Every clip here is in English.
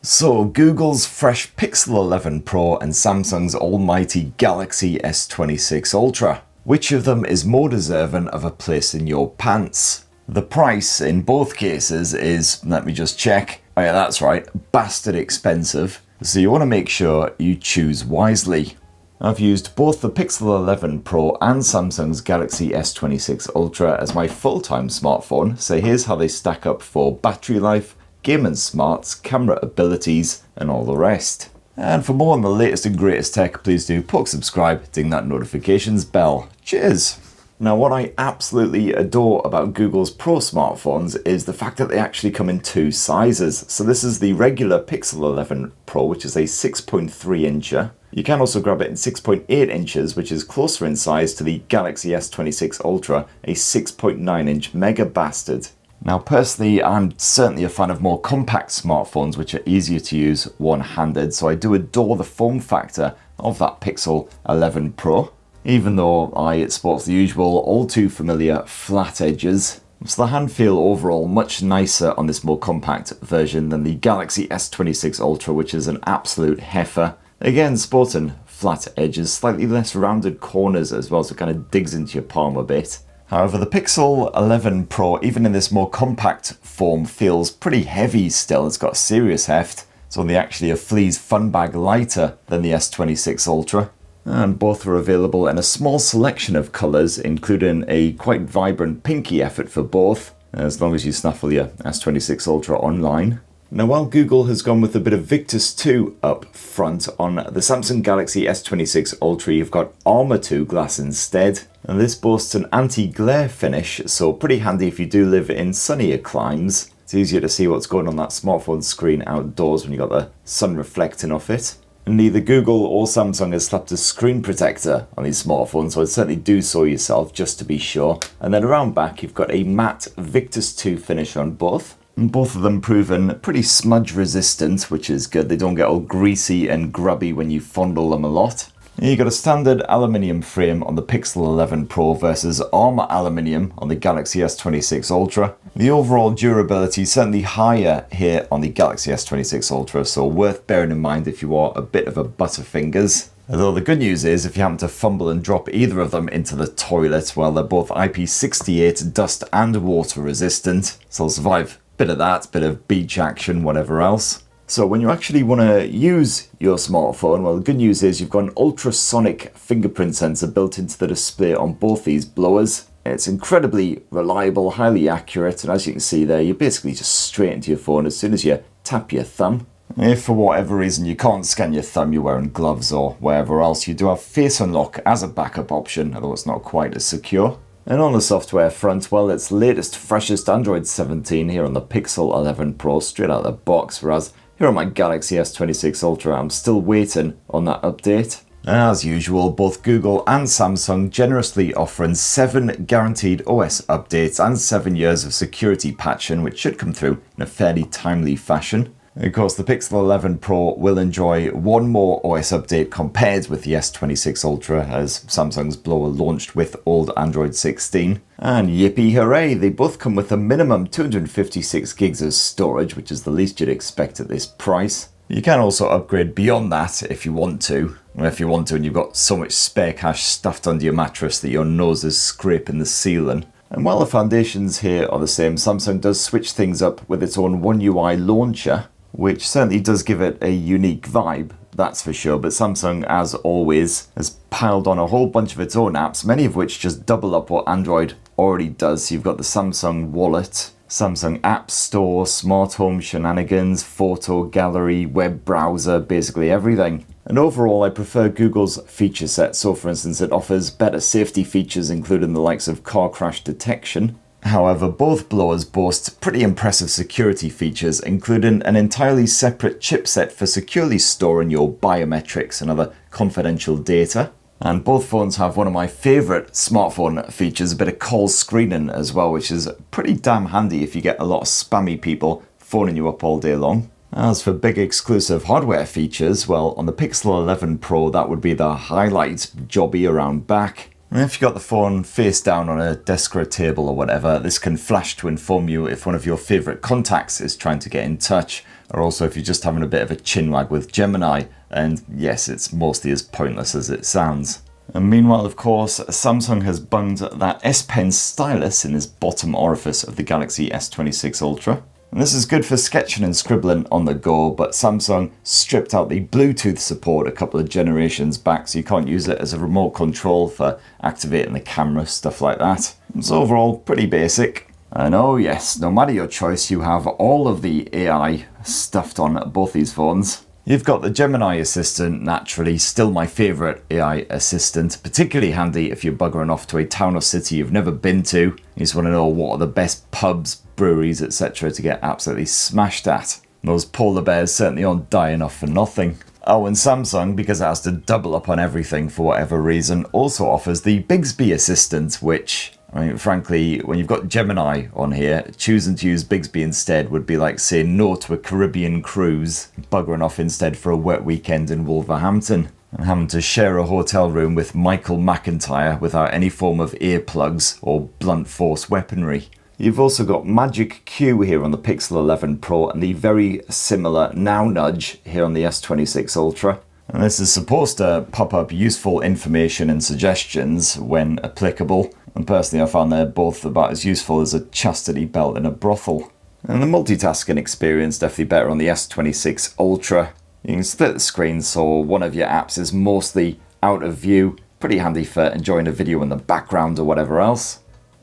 So Google's fresh Pixel 11 Pro and Samsung's almighty Galaxy S26 Ultra. Which of them is more deserving of a place in your pants? The price in both cases is, let me just check, oh yeah, that's right, bastard expensive. So you want to make sure you choose wisely. I've used both the Pixel 11 Pro and Samsung's Galaxy S26 Ultra as my full-time smartphone, so here's how they stack up for battery life, game and smarts, camera abilities, and all the rest. And for more on the latest and greatest tech, please do poke subscribe, ding that notifications bell. Cheers! Now, what I absolutely adore about Google's Pro smartphones is the fact that they actually come in two sizes. So this is the regular Pixel 11 Pro, which is a 6.3 incher. You can also grab it in 6.8 inches, which is closer in size to the Galaxy S26 Ultra, a 6.9 inch mega bastard. Now, personally, I'm certainly a fan of more compact smartphones, which are easier to use one-handed, so I do adore the form factor of that Pixel 11 Pro, even though it sports the usual, all too familiar flat edges. So the hand feel overall much nicer on this more compact version than the Galaxy S26 Ultra, which is an absolute heifer. Again, sporting flat edges, slightly less rounded corners as well, so it kind of digs into your palm a bit. However, the Pixel 11 Pro, even in this more compact form, feels pretty heavy still. It's got serious heft. It's only actually a flea's fun bag lighter than the S26 Ultra. And both are available in a small selection of colours, including a quite vibrant pinky effort for both, as long as you snaffle your S26 Ultra online. Now, while Google has gone with a bit of Victus 2 up front, on the Samsung Galaxy S26 Ultra you've got Armor 2 glass instead, and this boasts an anti-glare finish, so pretty handy if you do live in sunnier climes. It's easier to see what's going on that smartphone screen outdoors when you've got the sun reflecting off it. And neither Google or Samsung has slapped a screen protector on these smartphones, so I'd certainly do so yourself just to be sure. And then around back you've got a matte Victus 2 finish on both. And both of them proven pretty smudge resistant, which is good. They don't get all greasy and grubby when you fondle them a lot. You've got a standard aluminium frame on the Pixel 11 Pro versus armor aluminium on the Galaxy S26 Ultra. The overall durability is certainly higher here on the Galaxy S26 Ultra, so worth bearing in mind if you are a bit of a butterfingers. Although the good news is, if you happen to fumble and drop either of them into the toilet, well, they're both IP68 dust and water resistant, so they'll survive a bit of that, bit of beach action, whatever else. So when you actually want to use your smartphone, well, the good news is you've got an ultrasonic fingerprint sensor built into the display on both these blowers. It's incredibly reliable, highly accurate, and as you can see there, you're basically just straight into your phone as soon as you tap your thumb. If for whatever reason you can't scan your thumb, you're wearing gloves or wherever else, you do have Face Unlock as a backup option, although it's not quite as secure. And on the software front, well, it's latest, freshest Android 17 here on the Pixel 11 Pro straight out of the box, whereas here on my Galaxy S26 Ultra, I'm still waiting on that update. As usual, both Google and Samsung generously offering 7 guaranteed OS updates and 7 years of security patching, which should come through in a fairly timely fashion. Of course, the Pixel 11 Pro will enjoy one more OS update compared with the S26 Ultra, as Samsung's blower launched with old Android 16. And yippee hooray, they both come with a minimum 256 gigs of storage, which is the least you'd expect at this price. You can also upgrade beyond that if you want to. If you want to and you've got so much spare cash stuffed under your mattress that your nose is scraping the ceiling. And while the foundations here are the same, Samsung does switch things up with its own One UI launcher, which certainly does give it a unique vibe, that's for sure. But Samsung, as always, has piled on a whole bunch of its own apps, many of which just double up what Android already does. So you've got the Samsung Wallet, Samsung App Store, Smart Home Shenanigans, Photo Gallery, web browser, basically everything. And overall, I prefer Google's feature set. So for instance, it offers better safety features, including the likes of car crash detection. However, both blowers boast pretty impressive security features, including an entirely separate chipset for securely storing your biometrics and other confidential data. And both phones have one of my favourite smartphone features, a bit of call screening as well, which is pretty damn handy if you get a lot of spammy people phoning you up all day long. As for big exclusive hardware features, well, on the Pixel 11 Pro, that would be the highlight jobby around back. If you got the phone face down on a desk or a table or whatever, this can flash to inform you if one of your favourite contacts is trying to get in touch, or also if you're just having a bit of a chinwag with Gemini. And yes, it's mostly as pointless as it sounds. And meanwhile, of course, Samsung has bunged that S Pen stylus in this bottom orifice of the Galaxy S26 Ultra. And this is good for sketching and scribbling on the go, but Samsung stripped out the Bluetooth support a couple of generations back, so you can't use it as a remote control for activating the camera, stuff like that. It's overall pretty basic. And oh yes, no matter your choice, you have all of the AI stuffed on both these phones. You've got the Gemini assistant, naturally, still my favourite AI assistant, particularly handy if you're buggering off to a town or city you've never been to. You just want to know what are the best pubs, breweries, etc. to get absolutely smashed at. Those polar bears certainly aren't dying off for nothing. Oh, and Samsung, because it has to double up on everything for whatever reason, also offers the Bixby assistant, which, I mean, frankly, when you've got Gemini on here, choosing to use Bixby instead would be like saying no to a Caribbean cruise, buggering off instead for a wet weekend in Wolverhampton, and having to share a hotel room with Michael McIntyre without any form of earplugs or blunt force weaponry. You've also got Magic Q here on the Pixel 11 Pro and the very similar Now Nudge here on the S26 Ultra. And this is supposed to pop up useful information and suggestions when applicable. And personally, I found they're both about as useful as a chastity belt in a brothel. And the multitasking experience definitely better on the S26 Ultra. You can split the screen so one of your apps is mostly out of view. Pretty handy for enjoying a video in the background or whatever else.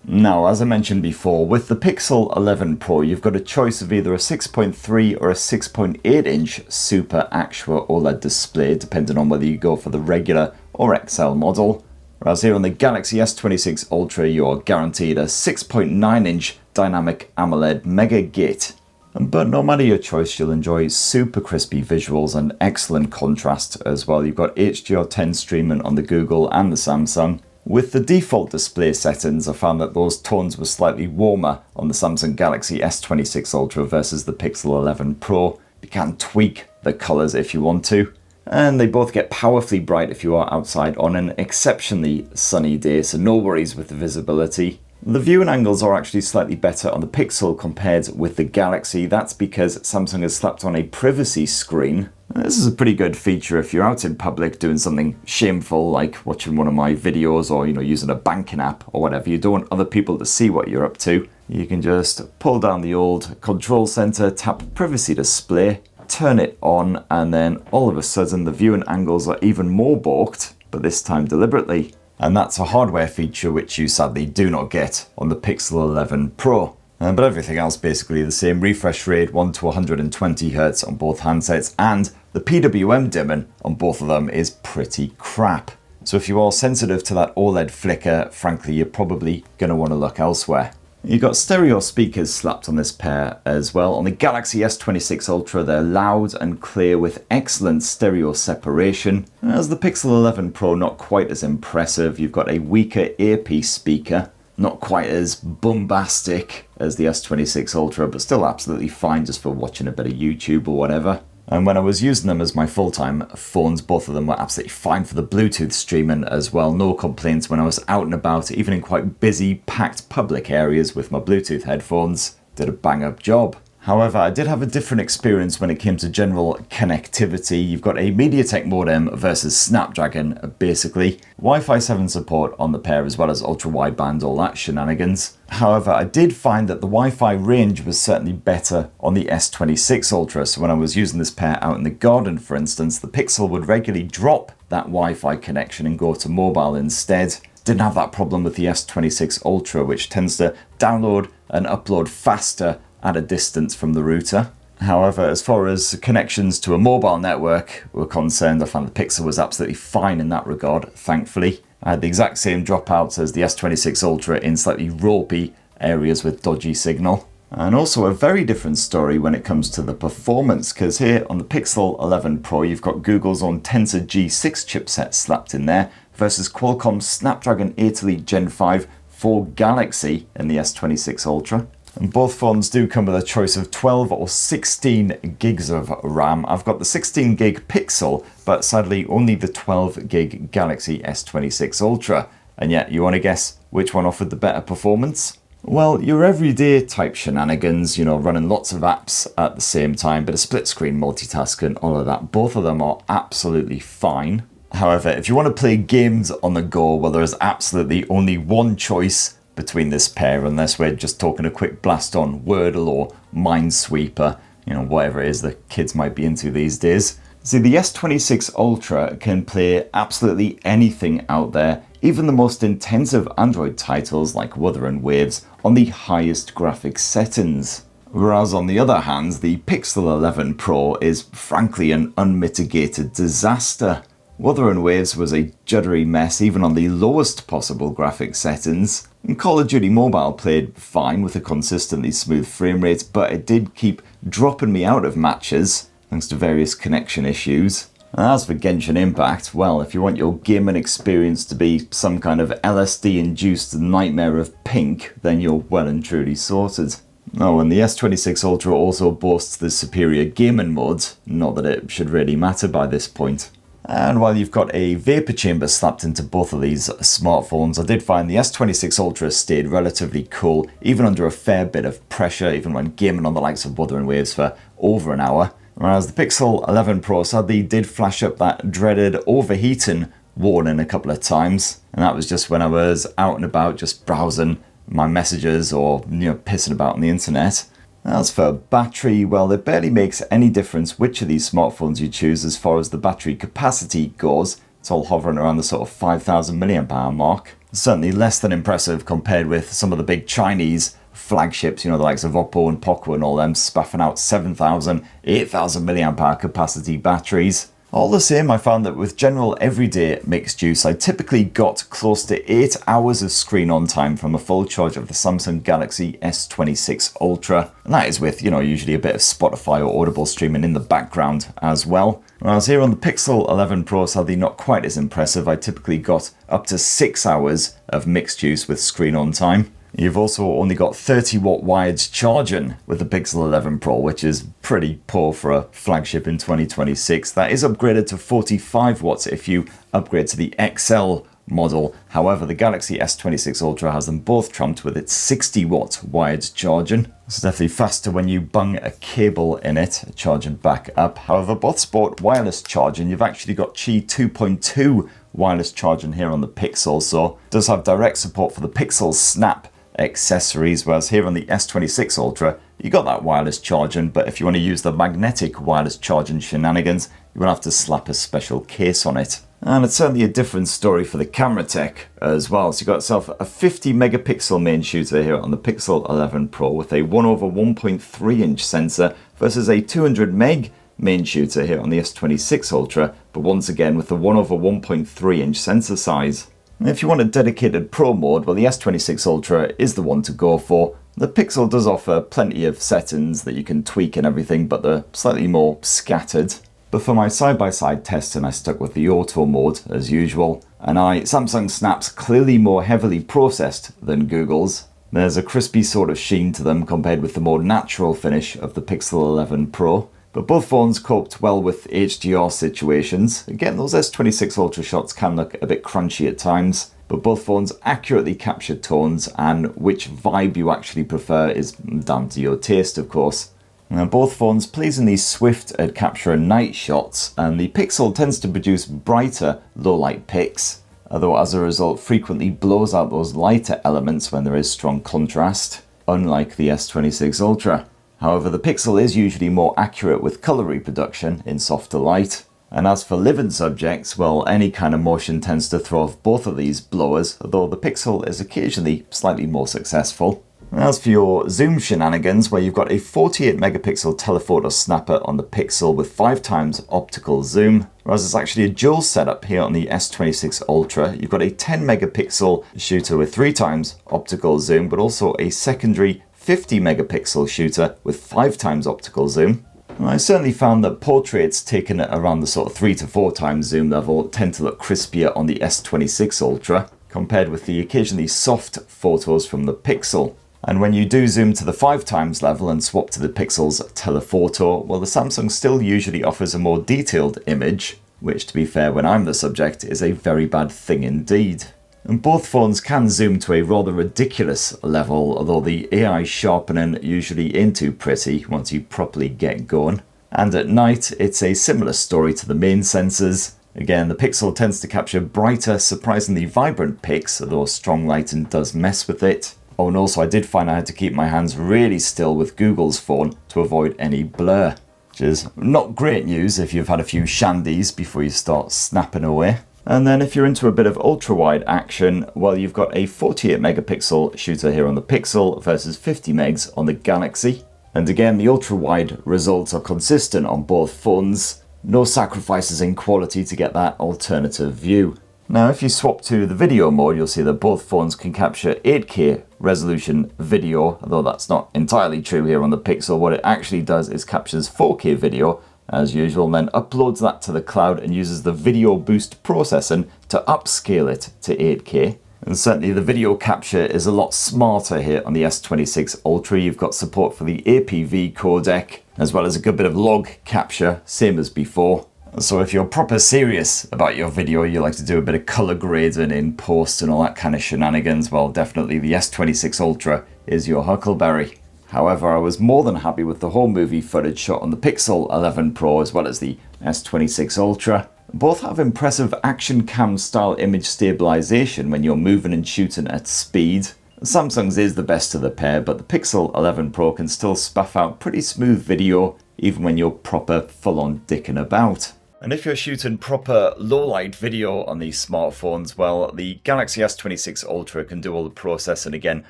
Now, as I mentioned before, with the Pixel 11 Pro, you've got a choice of either a 6.3 or a 6.8 inch Super Actual OLED display, depending on whether you go for the regular or XL model. Whereas here on the Galaxy S26 Ultra, you're guaranteed a 6.9 inch Dynamic AMOLED Mega Gate. But no matter your choice, you'll enjoy super crispy visuals and excellent contrast as well. You've got HDR10 streaming on the Google and the Samsung. With the default display settings, I found that those tones were slightly warmer on the Samsung Galaxy S26 Ultra versus the Pixel 11 Pro. You can tweak the colours if you want to. And they both get powerfully bright if you are outside on an exceptionally sunny day, so no worries with the visibility. The viewing angles are actually slightly better on the Pixel compared with the Galaxy. That's because Samsung has slapped on a privacy screen. This is a pretty good feature if you're out in public doing something shameful like watching one of my videos or, using a banking app or whatever. You don't want other people to see what you're up to. You can just pull down the old control center, tap privacy display, turn it on, and then all of a sudden the viewing angles are even more balked, but this time deliberately. And that's a hardware feature which you sadly do not get on the Pixel 11 Pro. But everything else basically the same. Refresh rate 1 to 120 Hz on both handsets, and the PWM dimming on both of them is pretty crap. So if you are sensitive to that OLED flicker, frankly, you're probably going to want to look elsewhere. You've got stereo speakers slapped on this pair as well. On the Galaxy S26 Ultra, they're loud and clear with excellent stereo separation. As the Pixel 11 Pro, not quite as impressive. You've got a weaker earpiece speaker, not quite as bombastic as the S26 Ultra, but still absolutely fine just for watching a bit of YouTube or whatever. And when I was using them as my full-time phones, both of them were absolutely fine for the Bluetooth streaming as well. No complaints when I was out and about, even in quite busy, packed public areas with my Bluetooth headphones. Did a bang-up job. However, I did have a different experience when it came to general connectivity. You've got a MediaTek modem versus Snapdragon, basically. Wi-Fi 7 support on the pair, as well as ultra-wideband, all that shenanigans. However, I did find that the Wi-Fi range was certainly better on the S26 Ultra. So when I was using this pair out in the garden, for instance, the Pixel would regularly drop that Wi-Fi connection and go to mobile instead. Didn't have that problem with the S26 Ultra, which tends to download and upload faster at a distance from the router. However, as far as connections to a mobile network were concerned, I found the Pixel was absolutely fine in that regard, thankfully. I had the exact same dropouts as the S26 Ultra in slightly ropey areas with dodgy signal. And also a very different story when it comes to the performance, because here on the Pixel 11 Pro, you've got Google's own Tensor G6 chipset slapped in there versus Qualcomm's Snapdragon 8 Elite Gen 5 for Galaxy in the S26 Ultra. And both phones do come with a choice of 12 or 16 gigs of RAM. I've got the 16 gig Pixel, but sadly only the 12 gig Galaxy S26 Ultra. And yet, you want to guess which one offered the better performance? Well, your everyday type shenanigans, running lots of apps at the same time, bit of split screen multitasking, all of that, both of them are absolutely fine. However, if you want to play games on the go, well, there is absolutely only one choice between this pair, unless we're just talking a quick blast on Wordle or Minesweeper, whatever it is that kids might be into these days. See, the S26 Ultra can play absolutely anything out there, even the most intensive Android titles like Wuthering Waves on the highest graphics settings. Whereas on the other hand, the Pixel 11 Pro is frankly an unmitigated disaster. Wuthering Waves was a juddery mess even on the lowest possible graphics settings. And Call of Duty Mobile played fine with a consistently smooth frame rate, but it did keep dropping me out of matches thanks to various connection issues. And as for Genshin Impact, well, if you want your gaming experience to be some kind of LSD-induced nightmare of pink, then you're well and truly sorted. Oh, and the S26 Ultra also boasts the superior gaming mode, not that it should really matter by this point. And while you've got a vapor chamber slapped into both of these smartphones, I did find the S26 Ultra stayed relatively cool, even under a fair bit of pressure, even when gaming on the likes of Wuthering Waves for over an hour. Whereas the Pixel 11 Pro sadly did flash up that dreaded overheating warning a couple of times. And that was just when I was out and about just browsing my messages or, pissing about on the internet. As for battery, well, it barely makes any difference which of these smartphones you choose as far as the battery capacity goes. It's all hovering around the sort of 5,000 mAh mark. Certainly less than impressive compared with some of the big Chinese flagships, the likes of Oppo and Poco and all them spaffing out 7,000, 8,000 mAh capacity batteries. All the same, I found that with general everyday mixed use, I typically got close to 8 hours of screen on time from a full charge of the Samsung Galaxy S26 Ultra. And that is with, usually a bit of Spotify or Audible streaming in the background as well. Whereas here on the Pixel 11 Pro, sadly not quite as impressive, I typically got up to 6 hours of mixed use with screen on time. You've also only got 30 watt wired charging with the Pixel 11 Pro, which is pretty poor for a flagship in 2026. That is upgraded to 45 watts if you upgrade to the XL model. However, the Galaxy S26 Ultra has them both trumped with its 60 watt wired charging. It's definitely faster when you bung a cable in it, charging back up. However, both sport wireless charging. You've actually got Qi 2.2 wireless charging here on the Pixel, so it does have direct support for the Pixel Snap accessories, whereas here on the S26 Ultra, you got that wireless charging, but if you want to use the magnetic wireless charging shenanigans, you will have to slap a special case on it. And it's certainly a different story for the camera tech as well. So you got yourself a 50 megapixel main shooter here on the Pixel 11 Pro with a 1/1.3 inch sensor versus a 200 meg main shooter here on the S26 Ultra, but once again with the 1/1.3 inch sensor size. If you want a dedicated Pro mode, well, the S26 Ultra is the one to go for. The Pixel does offer plenty of settings that you can tweak and everything, but they're slightly more scattered. But for my side-by-side testing, I stuck with the Auto mode as usual, and Samsung Snap's clearly more heavily processed than Google's. There's a crispy sort of sheen to them compared with the more natural finish of the Pixel 11 Pro. But both phones coped well with HDR situations. Again, those S26 Ultra shots can look a bit crunchy at times, but both phones accurately capture tones, and which vibe you actually prefer is down to your taste, of course. Now, both phones pleasingly swift at capturing night shots, and the Pixel tends to produce brighter low-light pics, although as a result frequently blows out those lighter elements when there is strong contrast, unlike the S26 Ultra. However, the Pixel is usually more accurate with colour reproduction in softer light. And as for living subjects, well, any kind of motion tends to throw off both of these blowers, although the Pixel is occasionally slightly more successful. As for your zoom shenanigans, where you've got a 48 megapixel telephoto snapper on the Pixel with 5x optical zoom, whereas it's actually a dual setup here on the S26 Ultra. You've got a 10 megapixel shooter with 3x optical zoom, but also a secondary 50 megapixel shooter with 5x optical zoom. I certainly found that portraits taken at around the sort of 3 to 4x zoom level tend to look crispier on the S26 Ultra compared with the occasionally soft photos from the Pixel. And when you do zoom to the 5x level and swap to the Pixel's telephoto, well, the Samsung still usually offers a more detailed image, which, to be fair, when I'm the subject, is a very bad thing indeed. And both phones can zoom to a rather ridiculous level, although the AI sharpening usually ain't too pretty once you properly get going. And at night, it's a similar story to the main sensors. Again, the Pixel tends to capture brighter, surprisingly vibrant pics, although strong lighting does mess with it. Oh, and also I did find I had to keep my hands really still with Google's phone to avoid any blur, which is not great news if you've had a few shandies before you start snapping away. And then if you're into a bit of ultra-wide action, well, you've got a 48 megapixel shooter here on the Pixel versus 50 megs on the Galaxy. And again, the ultra-wide results are consistent on both phones. No sacrifices in quality to get that alternative view. Now, if you swap to the video mode, you'll see that both phones can capture 8K resolution video, although that's not entirely true here on the Pixel. What it actually does is captures 4K video, as usual, and then uploads that to the cloud and uses the video boost processing to upscale it to 8K. And certainly the video capture is a lot smarter here on the S26 Ultra. You've got support for the APV codec, as well as a good bit of log capture, same as before. So if you're proper serious about your video, you like to do a bit of color grading in post and all that kind of shenanigans, well, definitely the S26 Ultra is your huckleberry. However, I was more than happy with the home movie footage shot on the Pixel 11 Pro as well as the S26 Ultra. Both have impressive action cam style image stabilization when you're moving and shooting at speed. Samsung's is the best of the pair, but the Pixel 11 Pro can still spaff out pretty smooth video even when you're proper full-on dicking about. And if you're shooting proper low-light video on these smartphones, well, the Galaxy S26 Ultra can do all the processing again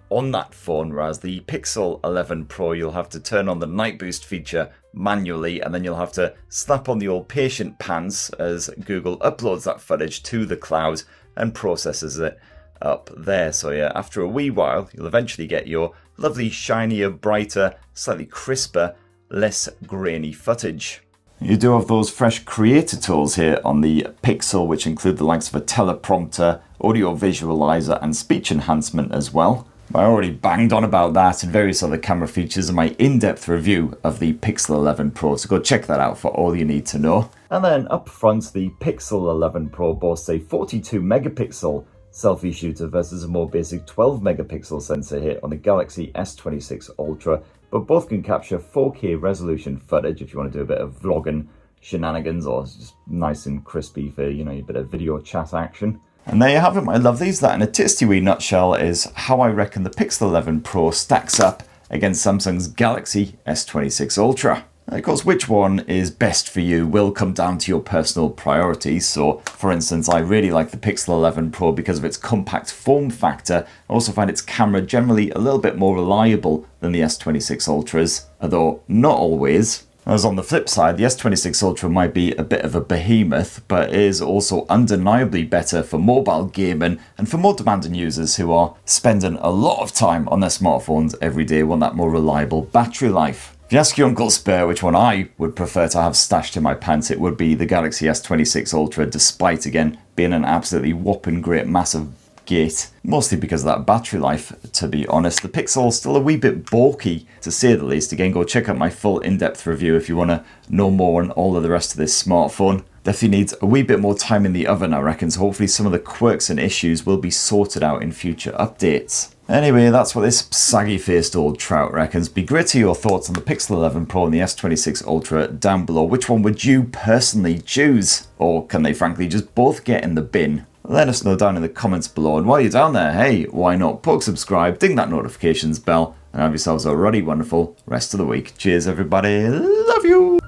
on that phone, whereas the Pixel 11 Pro, you'll have to turn on the night boost feature manually, and then you'll have to slap on the old patient pants as Google uploads that footage to the cloud and processes it up there. So yeah, after a wee while, you'll eventually get your lovely, shinier, brighter, slightly crisper, less grainy footage. You do have those fresh creator tools here on the Pixel, which include the likes of a teleprompter, audio visualizer, and speech enhancement as well. I already banged on about that and various other camera features in my in-depth review of the Pixel 11 Pro, so go check that out for all you need to know. And then up front, the Pixel 11 Pro boasts a 42 megapixel selfie shooter versus a more basic 12 megapixel sensor here on the Galaxy S26 Ultra, but both can capture 4K resolution footage if you want to do a bit of vlogging shenanigans or just nice and crispy for, you know, a bit of video chat action. And there you have it, my lovelies. That in a tasty wee nutshell is how I reckon the Pixel 11 Pro stacks up against Samsung's Galaxy S26 Ultra. Of course, which one is best for you will come down to your personal priorities. So, for instance, I really like the Pixel 11 Pro because of its compact form factor. I also find its camera generally a little bit more reliable than the S26 Ultras, although not always. As on the flip side, the S26 Ultra might be a bit of a behemoth, but is also undeniably better for mobile gaming and for more demanding users who are spending a lot of time on their smartphones every day, want that more reliable battery life. If you ask your Uncle Spur which one I would prefer to have stashed in my pants, it would be the Galaxy S26 Ultra, despite, again, being an absolutely whopping great massive gate, mostly because of that battery life, to be honest. The Pixel's still a wee bit bulky, to say the least. Again, go check out my full in-depth review if you want to know more on all of the rest of this smartphone. Definitely needs a wee bit more time in the oven, I reckon, so hopefully some of the quirks and issues will be sorted out in future updates. Anyway, that's what this saggy-faced old trout reckons. Be great to hear your thoughts on the Pixel 11 Pro and the S26 Ultra down below. Which one would you personally choose? Or can they frankly just both get in the bin? Let us know down in the comments below. And while you're down there, hey, why not poke subscribe, ding that notifications bell, and have yourselves a ruddy wonderful rest of the week. Cheers, everybody. Love you.